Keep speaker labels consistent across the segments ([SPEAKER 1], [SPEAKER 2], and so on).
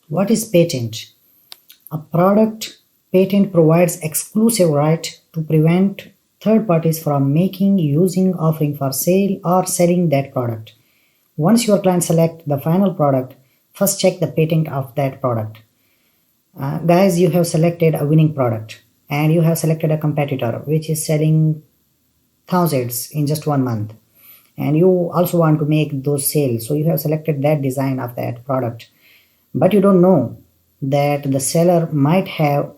[SPEAKER 1] What is patent? A product patent provides exclusive right to prevent third parties from making, using, offering for sale, or selling that product. Once your client select the final product, first check the patent of that product. Guys, you have selected a winning product and you have selected a competitor which is selling thousands in just 1 month, and you also want to make those sales, so you have selected that design of that product, but you don't know that the seller might have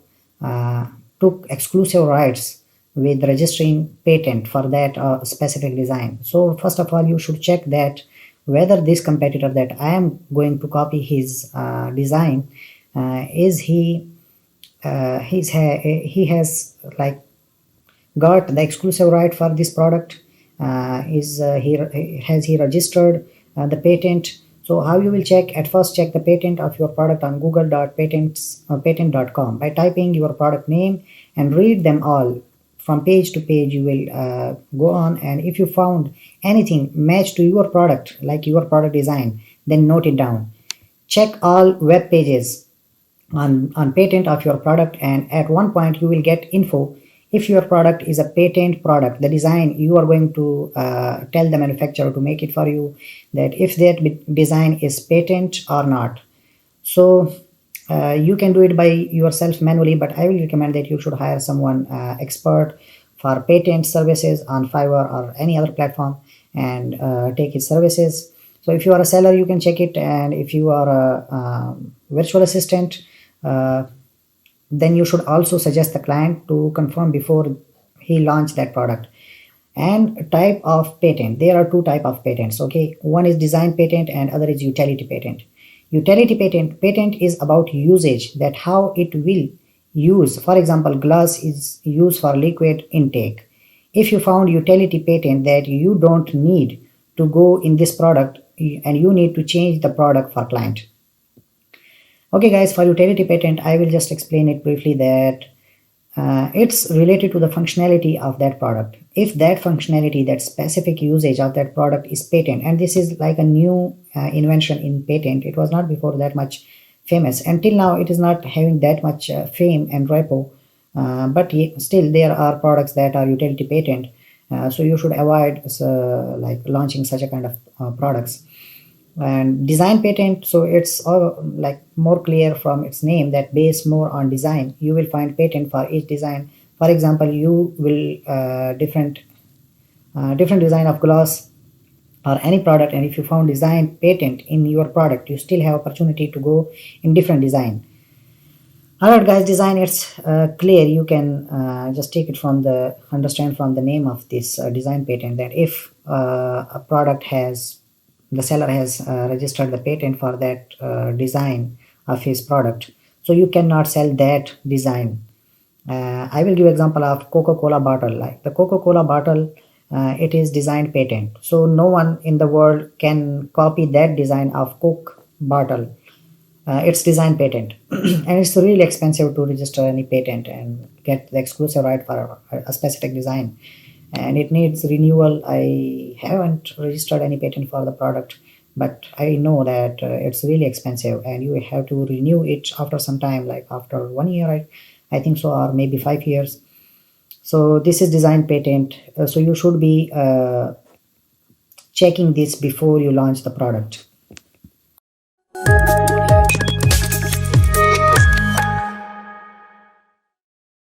[SPEAKER 1] took exclusive rights with registering patent for that specific design. So first of all, you should check that whether this competitor that I am going to copy his design, is he he has like got the exclusive right for this product, has he registered the patent. So how you will check? At first, check the patent of your product on google.patent.com by typing your product name and read them all from page to page. You will go on, and if you found anything matched to your product, like your product design, then note it down. Check all web pages on patent of your product, and at one point you will get info if your product is a patent product. The design, you are going to tell the manufacturer to make it for you, that if that design is patent or not. So you can do it by yourself manually, but I will recommend that you should hire someone expert for patent services on Fiverr or any other platform and take his services. So if you are a seller, you can check it, and if you are a virtual assistant, then you should also suggest the client to confirm before he launch that product. And type of patent, there are two type of patents. Okay, one is design patent and other is utility patent. Utility patent is about usage, that how it will use. For example, glass is used for liquid intake. If you found utility patent that you don't need to go in this product and you need to change the product for client. Okay guys, for utility patent, I will just explain it briefly, that it's related to the functionality of that product. If that functionality, that specific usage of that product is patent, and this is like a new invention in patent, it was not before that much famous. Until now, it is not having that much fame and repo, but still there are products that are utility patent. So you should avoid like launching such a kind of products. And design patent, so it's all like more clear from its name, that based more on design. You will find patent for each design. For example, you will different design of glass or any product, and if you found design patent in your product, you still have opportunity to go in different design. Alright guys, design, it's clear. You can just take it from the understand from the name of this design patent, that if a product has, the seller has registered the patent for that design of his product, so you cannot sell that design. I will give example of Coca-Cola bottle. Like the Coca-Cola bottle, it is design patent, so no one in the world can copy that design of Coke bottle. It's design patent and it's really expensive to register any patent and get the exclusive right for a specific design, and it needs renewal. I haven't registered any patent for the product, but I know that it's really expensive and you have to renew it after some time, like after 1 year, I think so, or maybe 5 years. So this is design patent. So you should be checking this before you launch the product.